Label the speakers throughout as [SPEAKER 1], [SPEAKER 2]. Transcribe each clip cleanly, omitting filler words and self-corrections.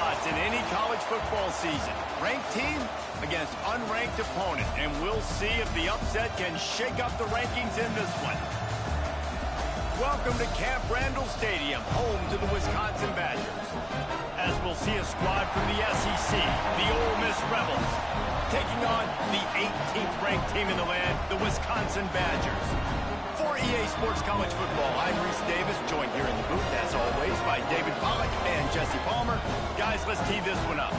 [SPEAKER 1] spots in any college football season. Ranked team against unranked opponent, and we'll see if the upset can shake up the rankings in this one. Welcome to Camp Randall Stadium, home to the Wisconsin Badgers. As we'll see a squad from the SEC, the Ole Miss Rebels, taking on the 18th ranked team in the land, the Wisconsin Badgers. For EA Sports College Football, I'm Reese Davis, joined here in the booth, as always, by David Pollack and Jesse Palmer. Guys, let's tee this one up.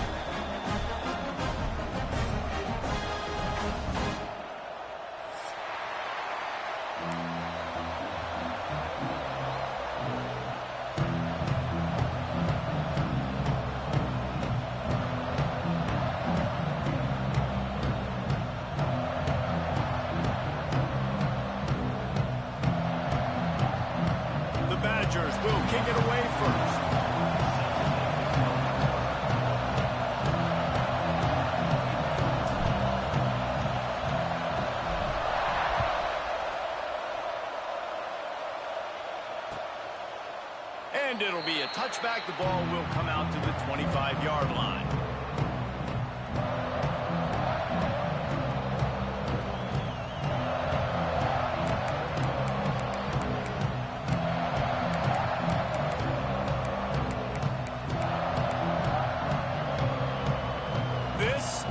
[SPEAKER 1] Badgers will kick it away first. And it'll be a touchback. The ball will come out to the 25-yard line.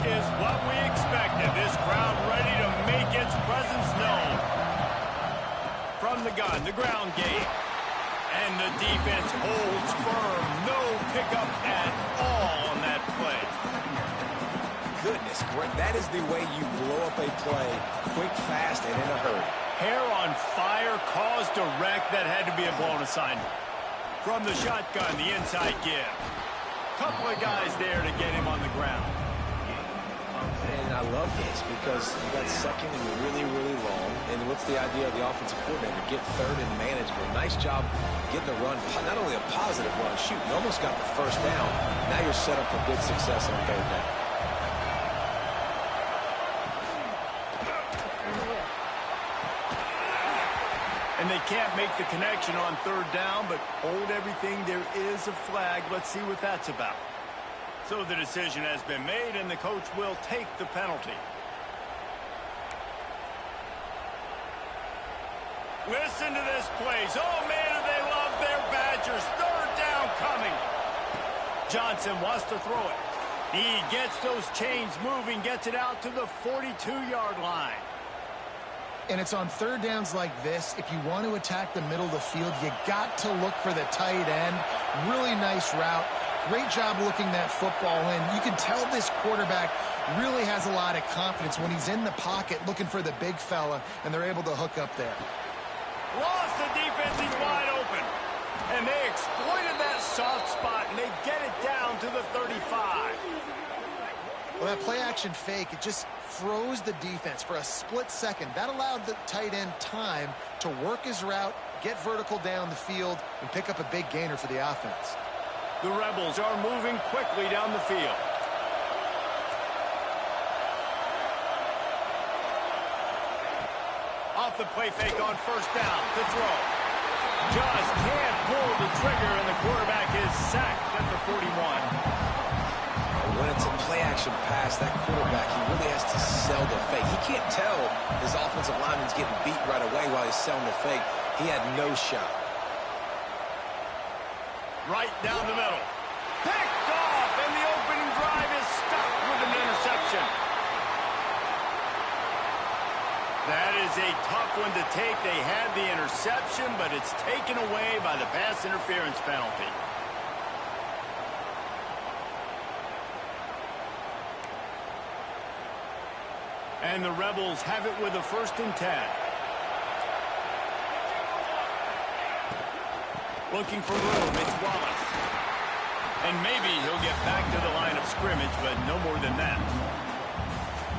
[SPEAKER 1] Is what we expected. This crowd ready to make its presence known. From the gun, the ground game. And the defense holds firm. No pickup at all on that play.
[SPEAKER 2] Goodness, that is the way you blow up a play. Quick, fast, and in a hurry.
[SPEAKER 1] Hair on fire caused a wreck that had to be a blown assignment. From the shotgun, the inside give. Couple of guys there to get him on the ground.
[SPEAKER 2] And I love this because you got second and really, really long. And what's the idea of the offensive coordinator? Get third and manageable. Nice job getting the run. Not only a positive run, shoot, you almost got the first down. Now you're set up for good success on third down.
[SPEAKER 1] And they can't make the connection on third down, but hold everything. There is a flag. Let's see what that's about. So the decision has been made, and the coach will take the penalty. Listen to this place. Oh, man, do they love their Badgers. Third down coming. Johnson wants to throw it. He gets those chains moving, gets it out to the 42-yard line.
[SPEAKER 3] And it's on third downs like this. If you want to attack the middle of the field, you got to look for the tight end. Really nice route. Great job looking that football in. You can tell this quarterback really has a lot of confidence when he's in the pocket looking for the big fella, and they're able to hook up there.
[SPEAKER 1] Lost the defense. He's wide open. And they exploited that soft spot, and they get it down to the 35.
[SPEAKER 3] Well, that play-action fake, it just froze the defense for a split second. That allowed the tight end time to work his route, get vertical down the field, and pick up a big gainer for the offense.
[SPEAKER 1] The Rebels are moving quickly down the field. Off the play fake on first down to throw. Just can't pull the trigger, and the quarterback is sacked at the 41.
[SPEAKER 2] When it's a play-action pass, that quarterback, he really has to sell the fake. He can't tell his offensive lineman's getting beat right away while he's selling the fake. He had no shot.
[SPEAKER 1] Right down the middle. Picked off, and the opening drive is stopped with an interception. That is a tough one to take. They had the interception, but it's taken away by the pass interference penalty. And the Rebels have it with a 1st and 10. Looking for room, it's Wallace. And maybe he'll get back to the line of scrimmage, but no more than that.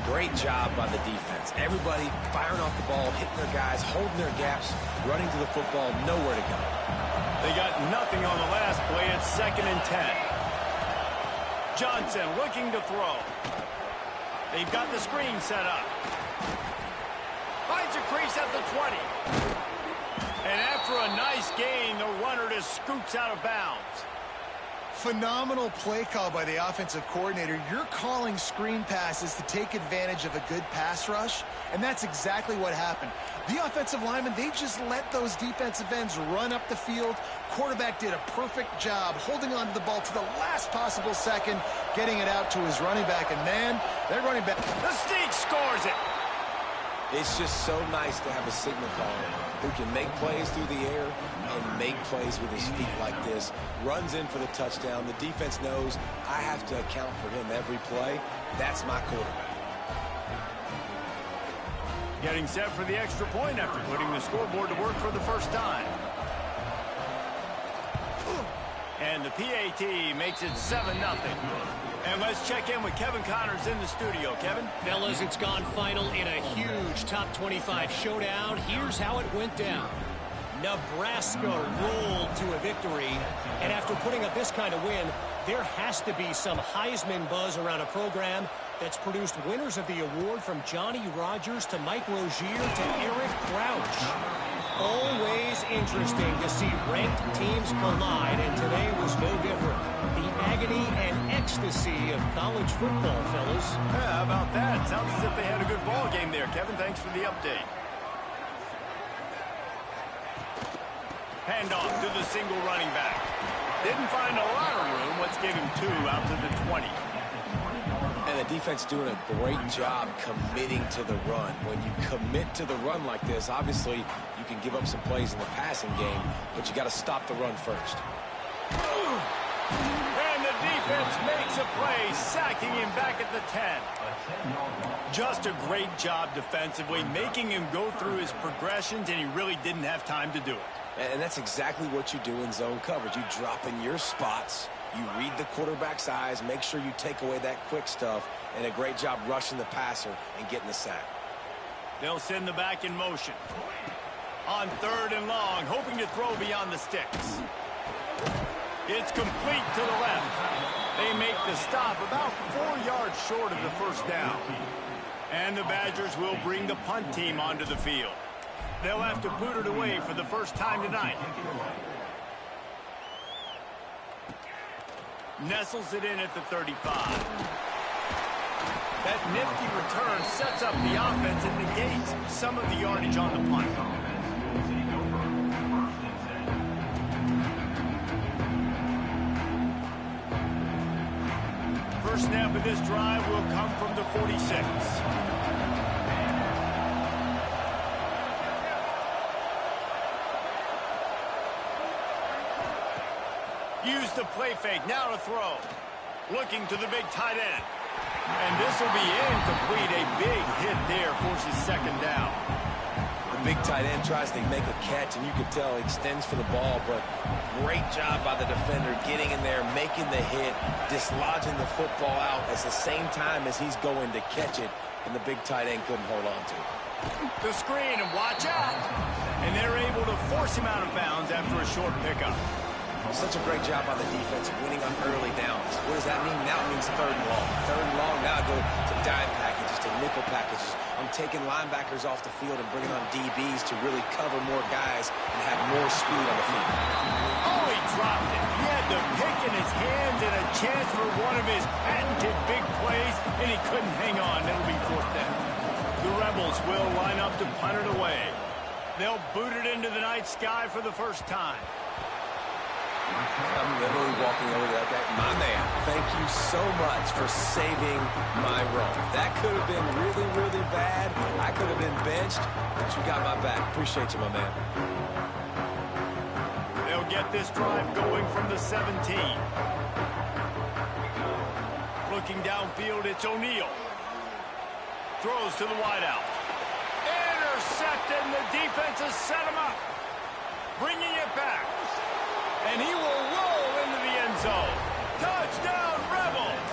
[SPEAKER 2] Great job by the defense. Everybody firing off the ball, hitting their guys, holding their gaps, running to the football, nowhere to go.
[SPEAKER 1] They got nothing on the last play. It's 2nd and 10. Johnson looking to throw. They've got the screen set up. Finds a crease at the 20. And after a nice gain, the runner just scoots out of bounds.
[SPEAKER 3] Phenomenal play call by the offensive coordinator. You're calling screen passes to take advantage of a good pass rush, and that's exactly what happened. The offensive linemen, they just let those defensive ends run up the field. Quarterback did a perfect job holding on to the ball to the last possible second, getting it out to his running back, and man, that running back...
[SPEAKER 1] The Sneak scores it!
[SPEAKER 2] It's just so nice to have a signal caller who can make plays through the air and make plays with his feet like this. Runs in for the touchdown. The defense knows I have to account for him every play. That's my quarterback.
[SPEAKER 1] Getting set for the extra point after putting the scoreboard to work for the first time. And the PAT makes it 7-0. And let's check in with Kevin Connors in the studio. Kevin?
[SPEAKER 4] Fellas, it's gone final in a huge top 25 showdown. Here's how it went down. Nebraska rolled to a victory. And after putting up this kind of win, there has to be some Heisman buzz around a program that's produced winners of the award from Johnny Rodgers to Mike Rozier to Eric Crouch. Always interesting to see ranked teams collide, and today was no different. The agony and ecstasy of college football, fellas.
[SPEAKER 1] Yeah, how about that? Sounds as if they had a good ball game there. Kevin, thanks for the update. Handoff to the single running back. Didn't find a lot of room. Let's give him 2 out to the 20.
[SPEAKER 2] And the defense doing a great job committing to the run. When you commit to the run like this, obviously you can give up some plays in the passing game, but you got to stop the run first.
[SPEAKER 1] And the defense makes a play, sacking him back at the 10. Just a great job defensively, making him go through his progressions, and he really didn't have time to do it.
[SPEAKER 2] And that's exactly what you do in zone coverage. You drop in your spots, you read the quarterback's eyes, make sure you take away that quick stuff, and a great job rushing the passer and getting the sack.
[SPEAKER 1] They'll send the back in motion. On 3rd and long, hoping to throw beyond the sticks. It's complete to the left. They make the stop about 4 yards short of the first down. And the Badgers will bring the punt team onto the field. They'll have to boot it away for the first time tonight. Nestles it in at the 35. That nifty return sets up the offense and negates some of the yardage on the punt. First snap of this drive will come from the 46. Use the play fake, now to throw. Looking to the big tight end. And this will be incomplete. A big hit there forces 2nd down.
[SPEAKER 2] The big tight end tries to make a catch, and you can tell he extends for the ball, but great job by the defender getting in there, making the hit, dislodging the football out at the same time as he's going to catch it, and the big tight end couldn't hold on to it.
[SPEAKER 1] The screen, and watch out. And they're able to force him out of bounds after a short pickup.
[SPEAKER 2] Such a great job by the defense winning on early downs. What does that mean? Now it means 3rd and long. 3rd and long, now I go to dime packages, to nickel packages. I'm taking linebackers off the field and bringing on DBs to really cover more guys and have more speed on the field.
[SPEAKER 1] Oh, he dropped it. He had the pick in his hands and a chance for one of his patented big plays, and he couldn't hang on. It'll be 4th down. The Rebels will line up to punt it away. They'll boot it into the night sky for the first time.
[SPEAKER 2] I'm literally walking over there. Okay, my man, thank you so much for saving my run. That could have been really, really bad. I could have been benched, but you got my back. Appreciate you, my man.
[SPEAKER 1] They'll get this drive going from the 17. Looking downfield, it's O'Neal. Throws to the wideout. Intercepted, and the defense has set him up. Bringing it back. And he will roll into the end zone. Touchdown, Rebels!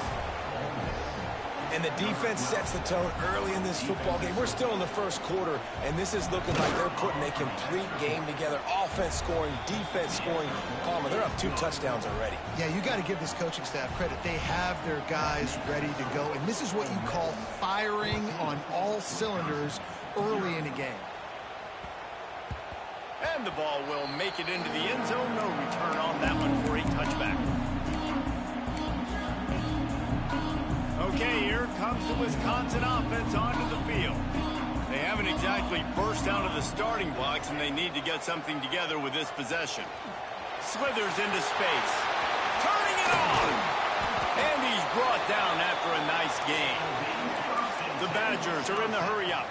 [SPEAKER 2] And the defense sets the tone early in this football game. We're still in the first quarter, and this is looking like they're putting a complete game together. Offense scoring, defense scoring. Palmer, they're up 2 touchdowns already.
[SPEAKER 3] Yeah, you got to give this coaching staff credit. They have their guys ready to go, and this is what you call firing on all cylinders early in a game.
[SPEAKER 1] And the ball will make it into the end zone. No return on that one for a touchback. Okay, here comes the Wisconsin offense onto the field. They haven't exactly burst out of the starting blocks, and they need to get something together with this possession. Slithers into space. Turning it on! And he's brought down after a nice gain. The Badgers are in the hurry-up.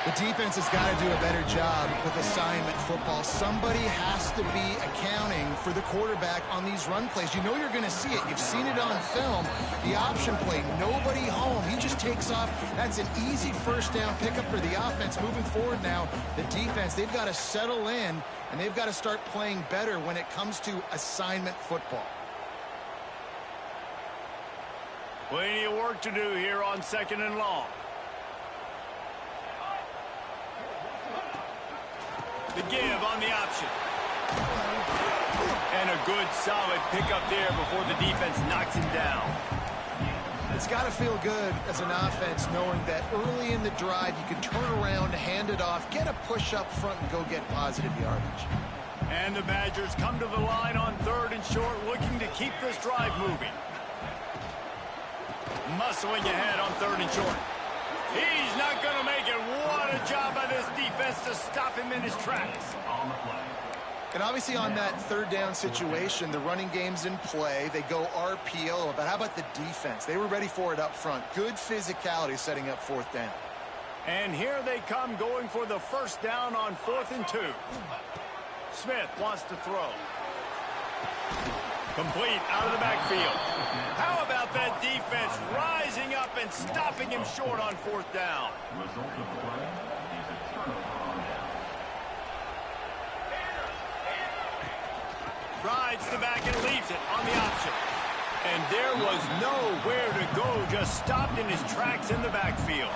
[SPEAKER 3] The defense has got to do a better job with assignment football. Somebody has to be accounting for the quarterback on these run plays. You know you're going to see it. You've seen it on film. The option play, nobody home. He just takes off. That's an easy first down pickup for the offense. Moving forward now, the defense, they've got to settle in, and they've got to start playing better when it comes to assignment football.
[SPEAKER 1] Plenty of work to do here on 2nd and long. The give on the option. And a good, solid pickup there before the defense knocks him down.
[SPEAKER 3] It's got to feel good as an offense knowing that early in the drive you can turn around, hand it off, get a push up front, and go get positive yardage.
[SPEAKER 1] And the Badgers come to the line on 3rd and short, looking to keep this drive moving. Muscling ahead on 3rd and short. He's not going to make it. What a job by this defense to stop him in his tracks.
[SPEAKER 3] And obviously on that 3rd down situation, the running game's in play. They go RPO. But how about the defense? They were ready for it up front. Good physicality setting up 4th down.
[SPEAKER 1] And here they come going for the first down on 4th and 2. Smith wants to throw. Complete out of the backfield. How about that defense rising up and stopping him short on 4th down? Rides the back and leaves it on the option. And there was nowhere to go, just stopped in his tracks in the backfield.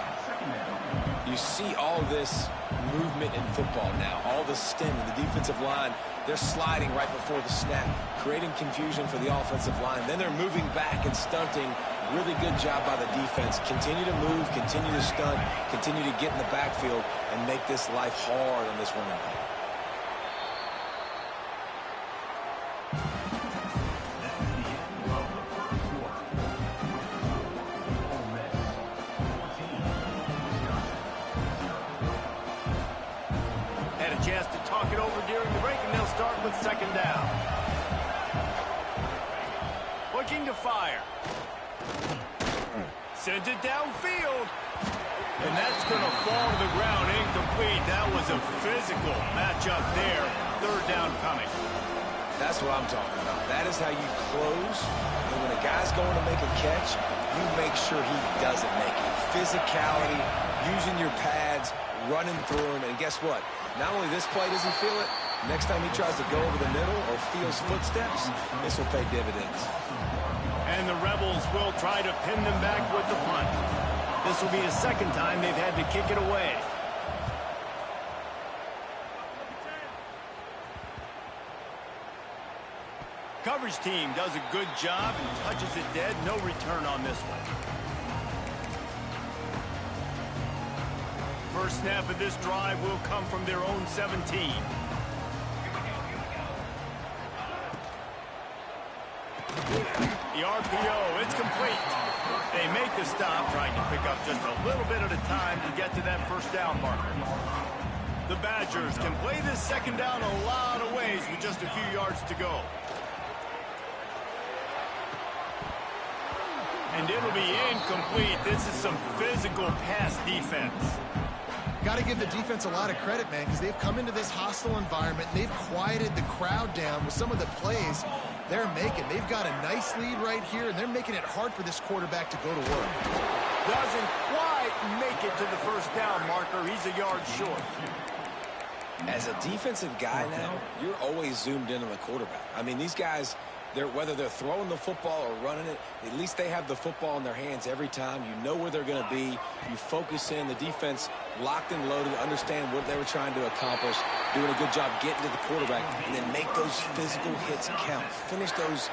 [SPEAKER 2] You see all this movement in football now, all the stem in the defensive line. They're sliding right before the snap, creating confusion for the offensive line. Then they're moving back and stunting. Really good job by the defense. Continue to move, continue to stunt, continue to get in the backfield and make this life hard on this running back.
[SPEAKER 1] Chance to talk it over during the break, and they'll start with 2nd down. Looking to fire. Sends it downfield. And that's going to fall to the ground incomplete. That was a physical matchup there. 3rd down coming.
[SPEAKER 2] That's what I'm talking about. That is how you close. And when a guy's going to make a catch, you make sure he doesn't make it. Physicality, using your pads, running through him, and guess what? Not only this play does he feel it, next time he tries to go over the middle or feels footsteps, this will pay dividends.
[SPEAKER 1] And the Rebels will try to pin them back with the punt. This will be the 2nd time they've had to kick it away. Coverage team does a good job and touches it dead. No return on this one. First snap of this drive will come from their own 17. The RPO, it's complete. They make the stop, trying to pick up just a little bit at a time to get to that first down marker. The Badgers can play this 2nd down a lot of ways with just a few yards to go. And it'll be incomplete. This is some physical pass defense.
[SPEAKER 3] Got to give the defense a lot of credit, man, because they've come into this hostile environment. They've quieted the crowd down with some of the plays they're making. They've got a nice lead right here, and they're making it hard for this quarterback to go to work.
[SPEAKER 1] Doesn't quite make it to the first down marker. He's a yard short.
[SPEAKER 2] As a defensive guy now, you're always zoomed in on the quarterback. I mean, these guys, whether they're throwing the football or running it, at least they have the football in their hands every time. You know where they're going to be. You focus in. The defense locked and loaded, understand what they were trying to accomplish, doing a good job getting to the quarterback, and then make those physical hits count. Finish those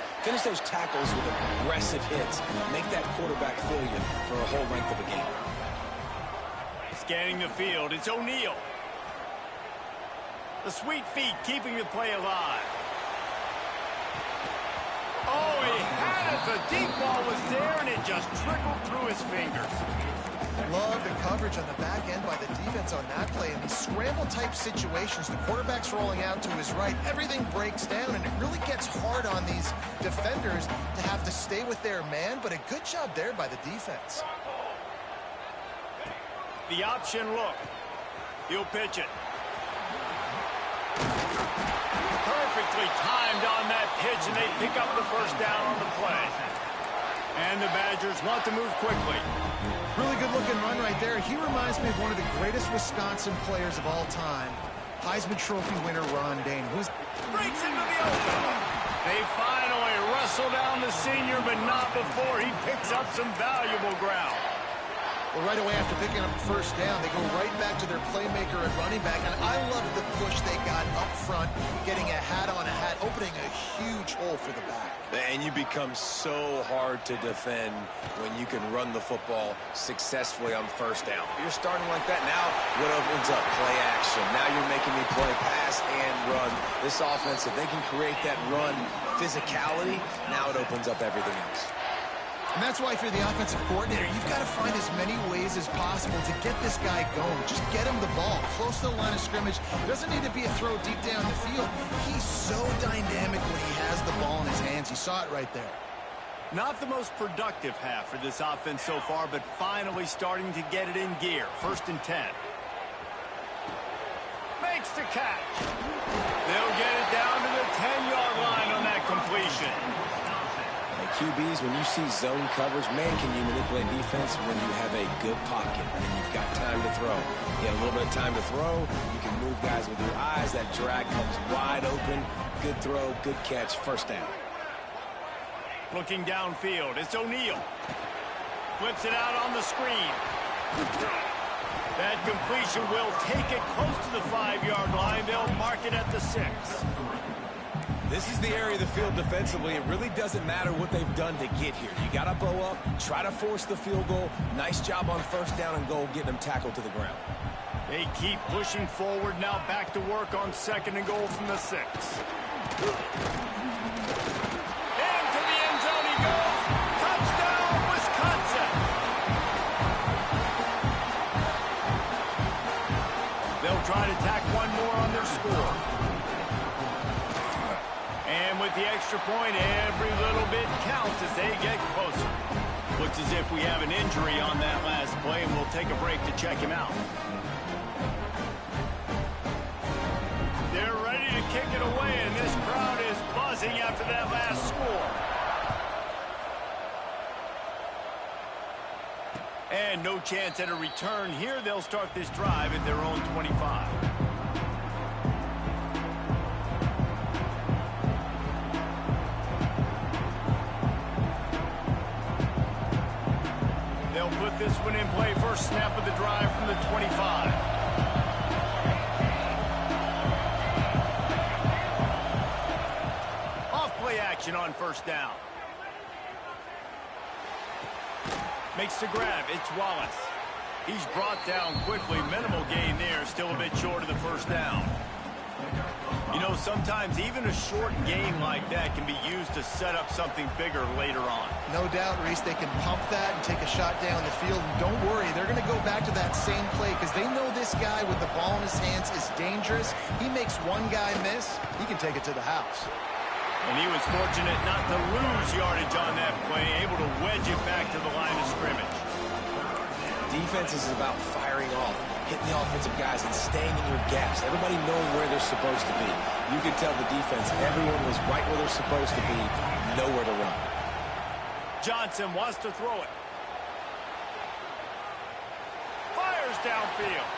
[SPEAKER 2] tackles with aggressive hits. Make that quarterback feel you for a whole length of a game.
[SPEAKER 1] Scanning the field, it's O'Neal. The sweet feet keeping the play alive. Oh, he had Smith, a deep ball was there, and it just trickled through his fingers.
[SPEAKER 3] Love the coverage on the back end by the defense on that play. In these scramble-type situations, the quarterback's rolling out to his right. Everything breaks down, and it really gets hard on these defenders to have to stay with their man, but a good job there by the defense.
[SPEAKER 1] The option look. He'll pitch it. Perfectly timed on that pitch, and they pick up the first down on the play. And the Badgers want to move quickly.
[SPEAKER 3] Really good-looking run right there. He reminds me of one of the greatest Wisconsin players of all time, Heisman Trophy winner Ron Dayne.
[SPEAKER 1] Breaks into the open. They finally wrestle down the senior, but not before he picks up some valuable ground.
[SPEAKER 3] Well, right away after picking up the first down, they go right back to their playmaker at running back. And I love the push they got up front, getting a hat on a hat, opening a huge hole for the back.
[SPEAKER 2] And you become so hard to defend when you can run the football successfully on first down. You're starting like that. Now, what opens up? Play action. Now you're making me play pass and run. This offense, if they can create that run physicality, now it opens up everything else.
[SPEAKER 3] And that's why if you're the offensive coordinator, you've got to find as many ways as possible to get this guy going. Just get him the ball close to the line of scrimmage. Doesn't need to be a throw deep down the field. He's so dynamic when he has the ball in his hands. You saw it right there.
[SPEAKER 1] Not the most productive half for this offense so far, but finally starting to get it in gear. 1st and 10. Makes the catch. They'll get it down to the 10-yard line on that completion.
[SPEAKER 2] QBs, when you see zone coverage, man, can you manipulate defense when you have a good pocket and you've got time to throw. You have a little bit of time to throw. You can move guys with your eyes. That drag comes wide open. Good throw, good catch, first down.
[SPEAKER 1] Looking downfield, it's O'Neal. Flips it out on the screen. That completion will take it close to the 5-yard line. They'll mark it at the 6.
[SPEAKER 2] This is the area of the field defensively. It really doesn't matter what they've done to get here. You got to bow up, try to force the field goal. Nice job on first down and goal, getting them tackled to the ground.
[SPEAKER 1] They keep pushing forward. Now back to work on 2nd and goal from the 6. Into the end zone he goes. Touchdown, Wisconsin. They'll try to tack one more on their score. And with the extra point, every little bit counts as they get closer. Looks as if we have an injury on that last play, and we'll take a break to check him out. They're ready to kick it away, and this crowd is buzzing after that last score. And no chance at a return here. They'll start this drive at their own 25. Put this one in play. First snap of the drive from the 25. Off play action on first down. Makes the grab. It's Wallace. He's brought down quickly. Minimal gain there. Still a bit short of the first down. You know, sometimes even a short gain like that can be used to set up something bigger later on.
[SPEAKER 3] No doubt, Reese, they can pump that and take a shot down the field. And don't worry, they're going to go back to that same play because they know this guy with the ball in his hands is dangerous. He makes one guy miss, he can take it to the house.
[SPEAKER 1] And he was fortunate not to lose yardage on that play, able to wedge it back to the line of scrimmage.
[SPEAKER 2] Defense is about firing off, hitting the offensive guys and staying in your gaps. Everybody knowing where they're supposed to be. You can tell the defense, everyone was right where they're supposed to be, nowhere to run.
[SPEAKER 1] Johnson wants to throw it. Fires downfield.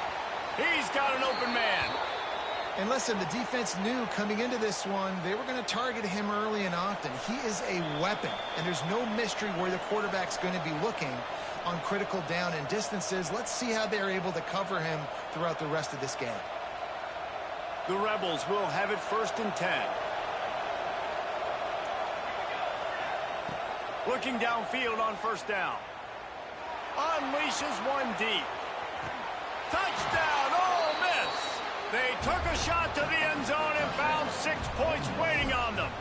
[SPEAKER 1] He's got an open man.
[SPEAKER 3] And listen, the defense knew coming into this one, they were going to target him early and often. He is a weapon, and there's no mystery where the quarterback's going to be looking on critical down and distances. Let's see how they're able to cover him throughout the rest of this game.
[SPEAKER 1] The Rebels will have it 1st and 10. Looking downfield on first down. Unleashes one deep. Touchdown, Ole Miss. They took a shot to the end zone and found 6 points waiting on them.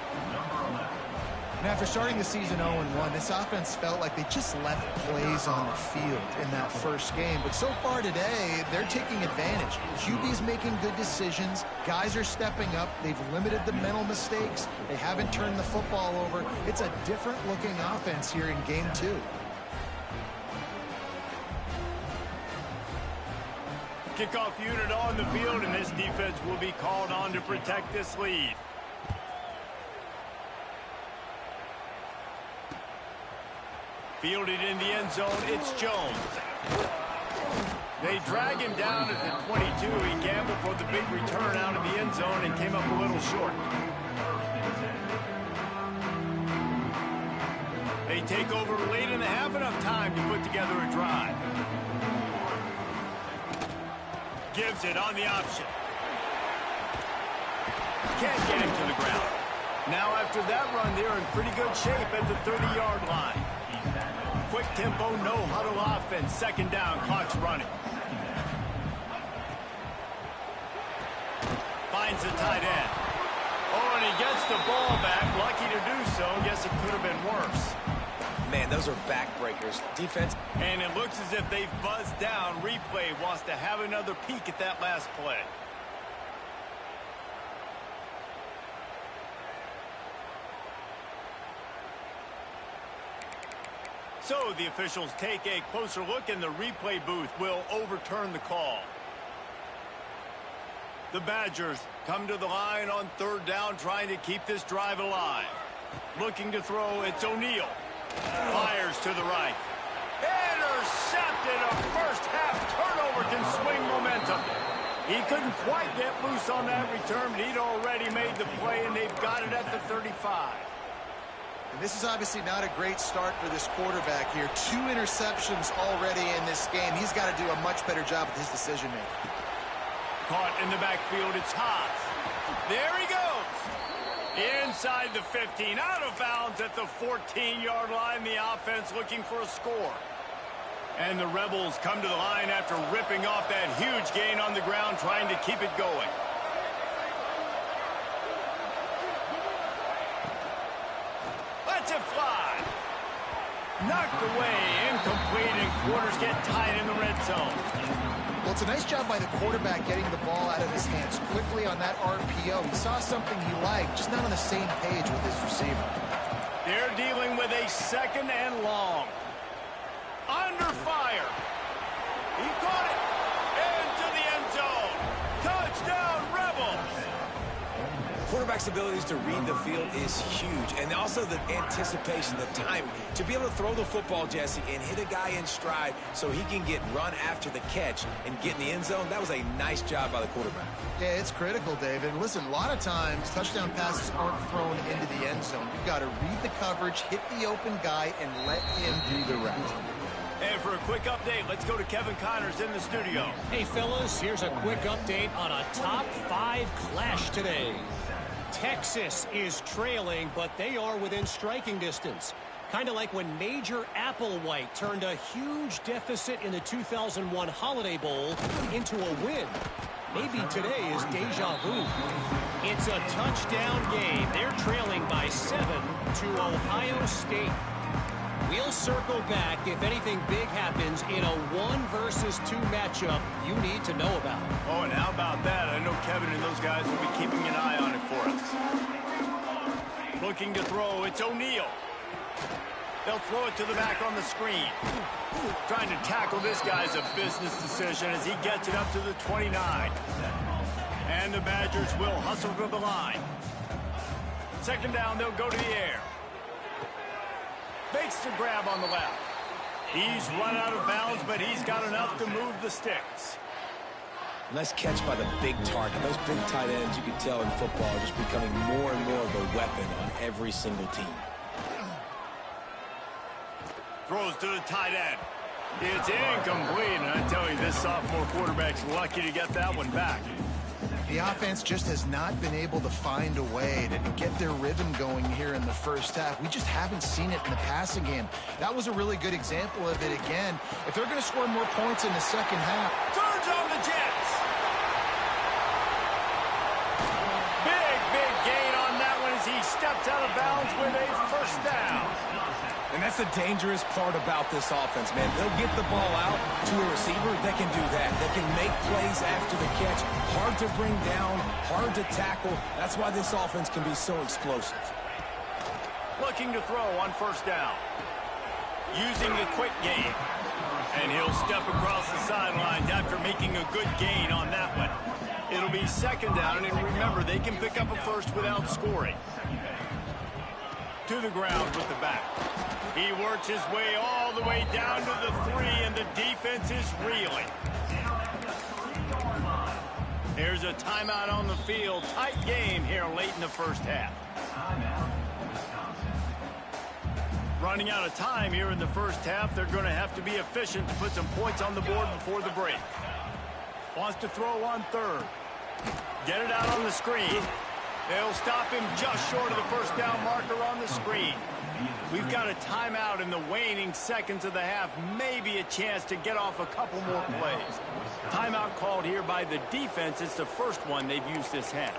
[SPEAKER 3] And after starting the season 0-1, this offense felt like they just left plays on the field in that first game. But so far today, they're taking advantage. QB's making good decisions. Guys are stepping up. They've limited the mental mistakes. They haven't turned the football over. It's a different-looking offense here in Game 2.
[SPEAKER 1] Kickoff unit on the field, and this defense will be called on to protect this lead. Fielded in the end zone, it's Jones. They drag him down at the 22. He gambled for the big return out of the end zone and came up a little short. They take over late in the half, enough time to put together a drive. Gives it on the option. Can't get him to the ground. Now after that run, they're in pretty good shape at the 30-yard line. Quick tempo, no huddle offense. Second down, clock's running. Finds the tight end. Oh, and he gets the ball back. Lucky to do so. Guess it could have been worse.
[SPEAKER 2] Man, those are backbreakers. Defense.
[SPEAKER 1] And it looks as if they've buzzed down. Replay wants to have another peek at that last play. So the officials take a closer look, and the replay booth will overturn the call. The Badgers come to the line on third down, trying to keep this drive alive. Looking to throw, it's O'Neal. Fires to the right. Intercepted. A first-half turnover can swing momentum. He couldn't quite get loose on that return, but he'd already made the play, and they've got it at the 35.
[SPEAKER 3] And this is obviously not a great start for this quarterback here. 2 interceptions already in this game. He's got to do a much better job with his decision-making.
[SPEAKER 1] Caught in the backfield, it's Haas. There he goes. Inside the 15, out of bounds at the 14-yard line. The offense looking for a score. And the Rebels come to the line after ripping off that huge gain on the ground, trying to keep it going. Lets it fly. Knocked away, incomplete, and quarters get tied in the red zone.
[SPEAKER 3] Well, it's a nice job by the quarterback getting the ball out of his hands quickly on that RPO. He saw something he liked, just not on the same page with his receiver.
[SPEAKER 1] They're dealing with a second and long. Under fire. He caught it. Into the end zone. Touchdown, Rebels.
[SPEAKER 2] Quarterback's abilities to read the field is huge, and also the anticipation, the timing. To be able to throw the football, Jesse, and hit a guy in stride so he can get run after the catch and get in the end zone, that was a nice job by the quarterback.
[SPEAKER 3] Yeah, it's critical, David. Listen, a lot of times touchdown passes aren't thrown into the end zone. You've got to read the coverage, hit the open guy, and let him do the rest.
[SPEAKER 1] And for a quick update, let's go to Kevin Connors in the studio.
[SPEAKER 4] Hey, fellas, here's a quick update on a top 5 clash today. Texas is trailing, but they are within striking distance. Kind of like when Major Applewhite turned a huge deficit in the 2001 Holiday Bowl into a win. Maybe today is deja vu. It's a touchdown game. They're trailing by 7 to Ohio State. We'll circle back if anything big happens in a 1-versus-2 matchup you need to know about.
[SPEAKER 1] Oh, and how about that? I know Kevin and those guys will be keeping an eye on it for us. Looking to throw, it's O'Neal. They'll throw it to the back on the screen. Trying to tackle this guy's a business decision as he gets it up to the 29. And the Badgers will hustle to the line. Second down, they'll go to the air. Makes the grab on the left. He's run out of bounds, but he's got enough to move the sticks.
[SPEAKER 2] Nice catch by the big target. Those big tight ends, you can tell in football, are just becoming more and more of a weapon on every single team.
[SPEAKER 1] Throws to the tight end. It's incomplete, and I tell you, this sophomore quarterback's lucky to get that one back.
[SPEAKER 3] The offense just has not been able to find a way to get their rhythm going here in the first half. We just haven't seen it in the passing game. That was a really good example of it again. If they're going to score more points in the second half.
[SPEAKER 1] Turns on the Jets. Big gain on that one as he steps out of bounds with a first down.
[SPEAKER 2] And that's the dangerous part about this offense, man. They'll get the ball out to a receiver. They can do that. They can make plays after the catch. Hard to bring down, hard to tackle. That's why this offense can be so explosive.
[SPEAKER 1] Looking to throw on first down. Using the quick game. And he'll step across the sidelines after making a good gain on that one. It'll be second down, and remember, they can pick up a first without scoring. To the ground with the back. He works his way all the way down to the 3, and the defense is reeling. There's a timeout on the field. Tight game here late in the first half. Running out of time here in the first half. They're going to have to be efficient to put some points on the board before the break. Wants to throw on third. Get it out on the screen. They'll stop him just short of the first down marker on the screen. We've got a timeout in the waning seconds of the half. Maybe a chance to get off a couple more plays. Timeout called here by the defense. It's the first one they've used this half.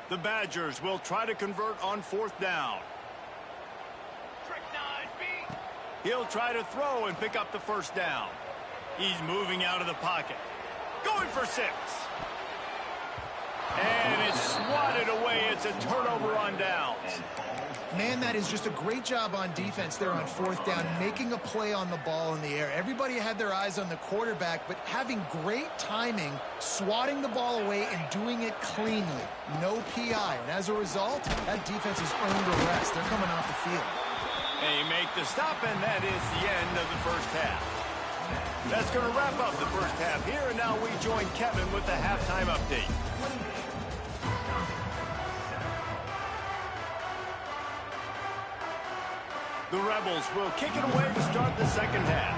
[SPEAKER 1] The Badgers will try to convert on fourth down. He'll try to throw and pick up the first down. He's moving out of the pocket. Going for 6. And it's swatted away. It's a turnover on downs.
[SPEAKER 3] Man, that is just a great job on defense there on fourth down, making a play on the ball in the air. Everybody had their eyes on the quarterback, but having great timing, swatting the ball away and doing it cleanly. No PI. And as a result, that defense has earned a rest. They're coming off the field.
[SPEAKER 1] They make the stop, and that is the end of the first half. That's going to wrap up the first half here, and now we join Kevin with the halftime update. The Rebels will kick it away to start the second half.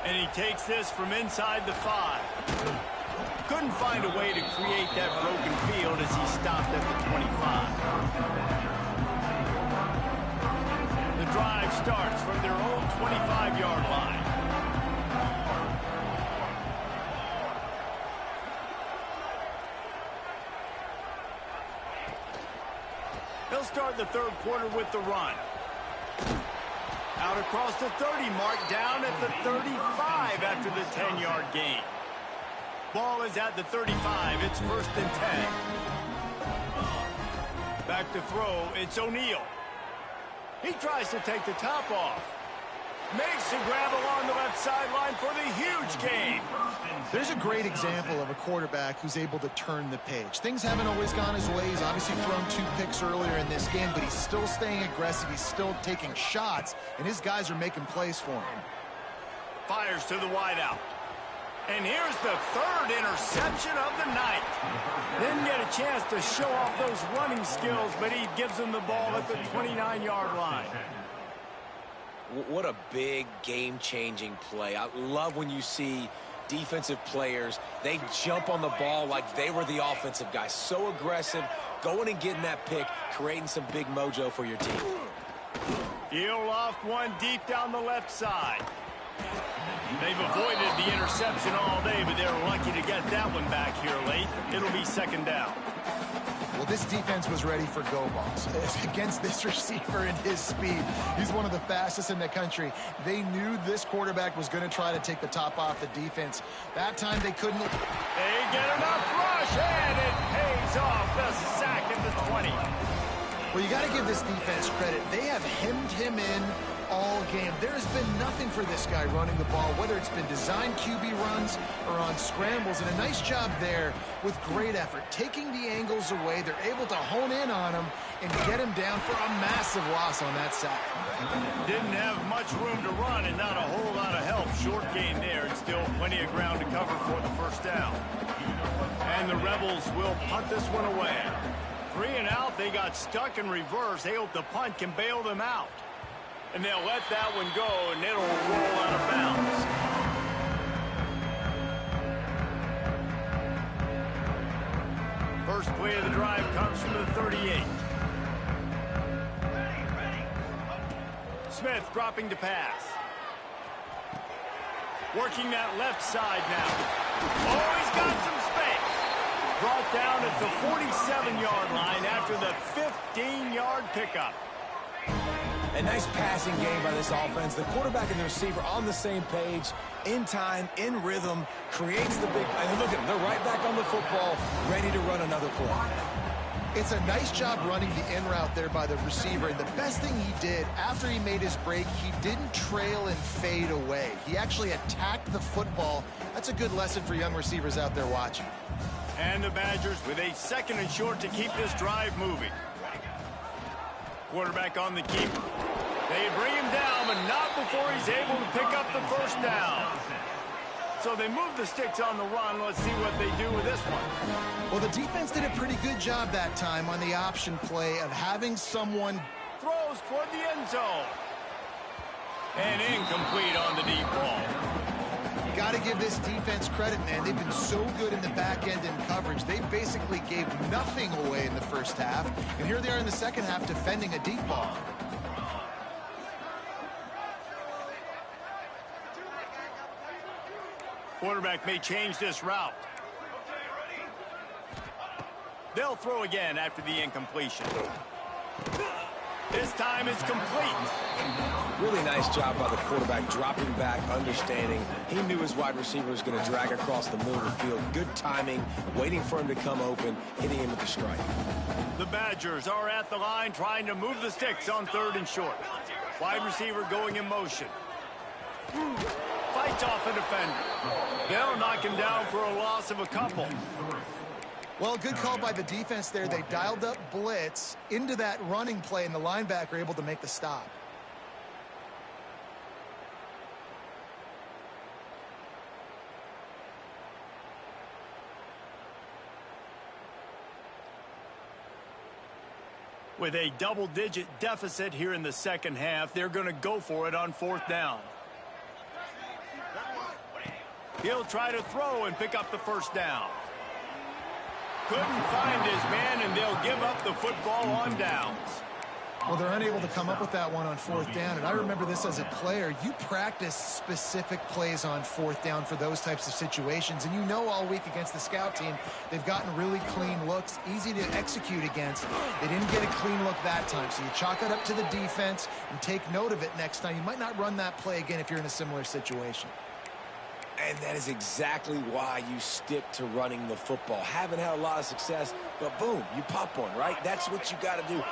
[SPEAKER 1] And he takes this from inside the 5. Couldn't find a way to create that broken field as he stopped at the 25. The drive starts from their own 25-yard line. They'll start the third quarter with the run. Out across the 30 mark, down at the 35 after the 10-yard gain. Ball is at the 35. It's first and 10. Back to throw. It's O'Neal. He tries to take the top off. Makes the grab along the left sideline for the huge gain.
[SPEAKER 3] There's a great example of a quarterback who's able to turn the page. Things haven't always gone his way. He's obviously thrown 2 picks earlier in this game, but he's still staying aggressive. He's still taking shots, and his guys are making plays for him.
[SPEAKER 1] Fires to the wideout. And here's the third interception of the night. Didn't get a chance to show off those running skills, but he gives them the ball at the 29-yard line.
[SPEAKER 2] What a big game-changing play. I love when you see defensive players, they jump on the ball like they were the offensive guys. So aggressive, going and getting that pick, creating some big mojo for your team.
[SPEAKER 1] He'll loft one deep down the left side. They've avoided the interception all day, but they're lucky to get that one back here late. It'll be second down.
[SPEAKER 3] Well, this defense was ready for go balls. Against this receiver and his speed, he's one of the fastest in the country. They knew this quarterback was going to try to take the top off the defense. That time they couldn't.
[SPEAKER 1] They get enough rush, and it pays off. The sack at the 20.
[SPEAKER 3] Well, you got to give this defense credit. They have hemmed him in all game. There has been nothing for this guy running the ball, whether it's been designed QB runs or on scrambles, and a nice job there with great effort. Taking the angles away, they're able to hone in on him and get him down for a massive loss on that sack.
[SPEAKER 1] Didn't have much room to run and not a whole lot of help. Short gain there and still plenty of ground to cover for the first down. And the Rebels will punt this one away. 3 and out, they got stuck in reverse. They hope the punt can bail them out. And they'll let that one go, and it'll roll out of bounds. play of the drive comes from the 38. Smith dropping to pass. Working that left side now. Oh, he's got some space. Brought down at the 47-yard line after the 15-yard pickup.
[SPEAKER 2] A nice passing game by this offense. The quarterback and the receiver on the same page, in time, in rhythm, creates the big play. And look at them. They're right back on the football, ready to run another play.
[SPEAKER 3] It's a nice job running the in route there by the receiver. And the best thing he did after he made his break, he didn't trail and fade away. He actually attacked the football. That's a good lesson for young receivers out there watching.
[SPEAKER 1] And the Badgers with a 2nd and short to keep this drive moving. Quarterback on the keeper. They bring him down, but not before he's able to pick up the first down. So they move the sticks on the run. Let's see what they do with this one.
[SPEAKER 3] Well, the defense did a pretty good job that time on the option play of having someone
[SPEAKER 1] Throws toward the end zone. And incomplete on the deep ball.
[SPEAKER 3] Got to give this defense credit, man. They've been so good in the back end in coverage. They basically gave nothing away in the first half. And here they are in the second half defending a deep ball.
[SPEAKER 1] Quarterback may change this route. They'll throw again after the incompletion. This time it's complete.
[SPEAKER 2] Really nice job by the quarterback, dropping back, understanding. He knew his wide receiver was going to drag across the middle of the field. Good timing, waiting for him to come open, hitting him with the strike.
[SPEAKER 1] The Badgers are at the line trying to move the sticks on 3rd and short. Wide receiver going in motion. Fights off a defender. They'll knock him down for a loss of a couple.
[SPEAKER 3] Well, good call by the defense there. They dialed up blitz into that running play, and the linebacker able to make the stop.
[SPEAKER 1] With a double-digit deficit here in the second half, they're going to go for it on 4th down. He'll try to throw and pick up the first down. Couldn't find his man, and they'll give up the football on downs.
[SPEAKER 3] Well, they're unable to come up with that one on 4th down, and I remember this as a player. You practice specific plays on 4th down for those types of situations, and you know all week against the scout team, they've gotten really clean looks, easy to execute against. They didn't get a clean look that time, so you chalk it up to the defense and take note of it next time. You might not run that play again if you're in a similar situation.
[SPEAKER 2] And that is exactly why you stick to running the football. Haven't had a lot of success, but boom, you pop one, right? That's what you got to do.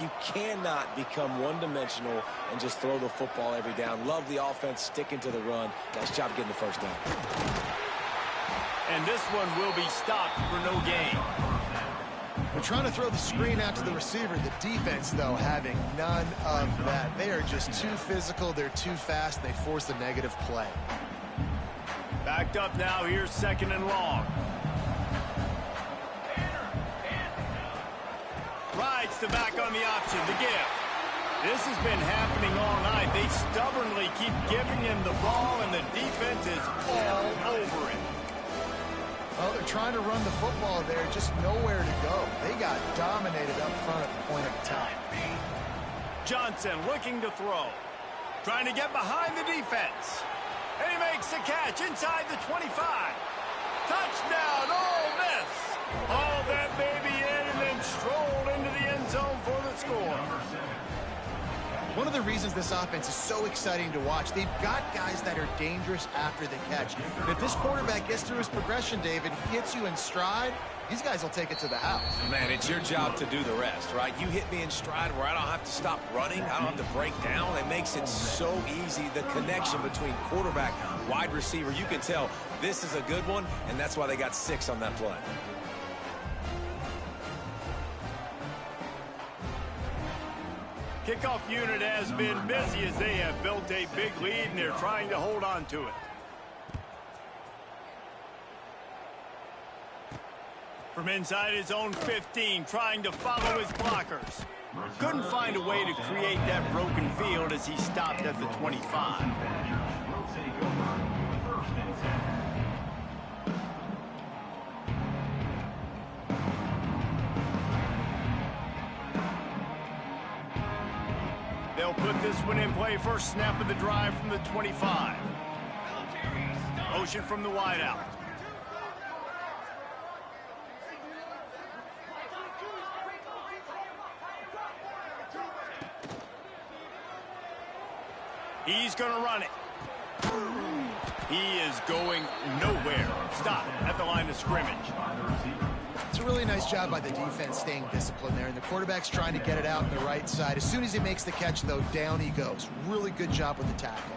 [SPEAKER 2] You cannot become one-dimensional and just throw the football every down. Love the offense, sticking to the run. Nice job getting the first down.
[SPEAKER 1] And this one will be stopped for no gain.
[SPEAKER 3] They're trying to throw the screen out to the receiver. The defense, though, having none of that. They are just too physical. They're too fast. They force a negative play.
[SPEAKER 1] Backed up now. Here's 2nd and long. Rides to back on the option. The give. This has been happening all night. They stubbornly keep giving him the ball, and the defense is all over it.
[SPEAKER 3] Well, they're trying to run the football there. Just nowhere to go. They got dominated up front at the point of attack.
[SPEAKER 1] Johnson looking to throw. Trying to get behind the defense. And he makes the catch inside the 25. Touchdown, Ole Miss. Hauled that baby in and then strolled into the end zone for the score.
[SPEAKER 3] One of the reasons this offense is so exciting to watch, they've got guys that are dangerous after the catch. And if this quarterback gets through his progression, David, he hits you in stride, these guys will take it to the house.
[SPEAKER 2] Man, it's your job to do the rest, right? You hit me in stride where I don't have to stop running. I don't have to break down. It makes it so easy. The connection between quarterback, wide receiver, you can tell this is a good one, and that's why they got 6 on that play.
[SPEAKER 1] Kickoff unit has been busy as they have built a big lead, and they're trying to hold on to it. From inside his own 15, trying to follow his blockers. Couldn't find a way to create that broken field as he stopped at the 25. They'll put this one in play first snap of the drive from the 25. Motion from the wideout. He's going to run it. He is going nowhere. Stop at the line of scrimmage.
[SPEAKER 3] It's a really nice job by the defense staying disciplined there, and the quarterback's trying to get it out on the right side. As soon as he makes the catch, though, down he goes. Really good job with the tackle.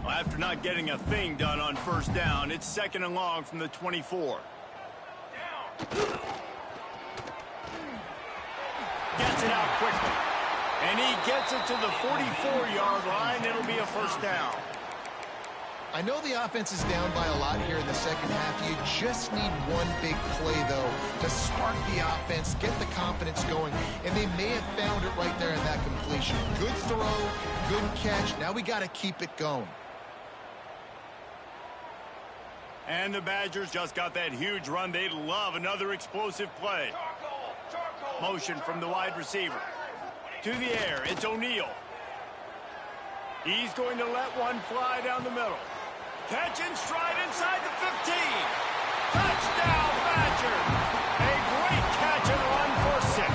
[SPEAKER 1] After not getting a thing done on first down, it's 2nd and long from the 24. Gets it out quickly. And he gets it to the 44-yard line. It'll be a first down.
[SPEAKER 3] I know the offense is down by a lot here in the second half. You just need one big play, though, to spark the offense, get the confidence going, and they may have found it right there in that completion. Good throw, good catch. Now we got to keep it going.
[SPEAKER 1] And the Badgers just got that huge run. They love another explosive play. Motion from the wide receiver. To the air, it's O'Neal. He's going to let one fly down the middle. Catch and stride inside the 15. Touchdown, Badgers! A great catch and run for 6.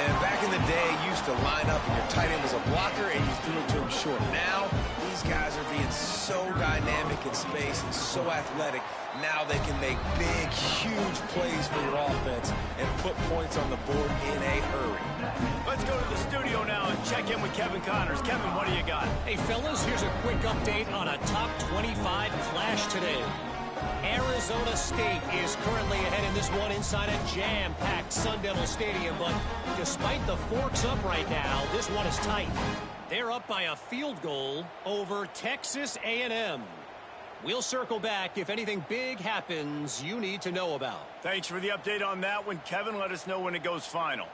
[SPEAKER 2] And back in the day, you used to line up and your tight end was a blocker and you threw it to him short. Now, these guys are being so dynamic in space and so athletic. Now they can make big, huge plays for your offense and put points on the board in a hurry.
[SPEAKER 1] Let's go to the studio now and check in with Kevin Connors. Kevin, what do you got?
[SPEAKER 4] Hey, fellas, here's a quick update on a top 25 clash today. Arizona State is currently ahead in this one inside a jam-packed Sun Devil Stadium, but despite the forks up right now, this one is tight. They're up by a field goal over Texas A&M. We'll circle back if anything big happens you need to know about.
[SPEAKER 1] Thanks for the update on that one, Kevin. Let us know when it goes final.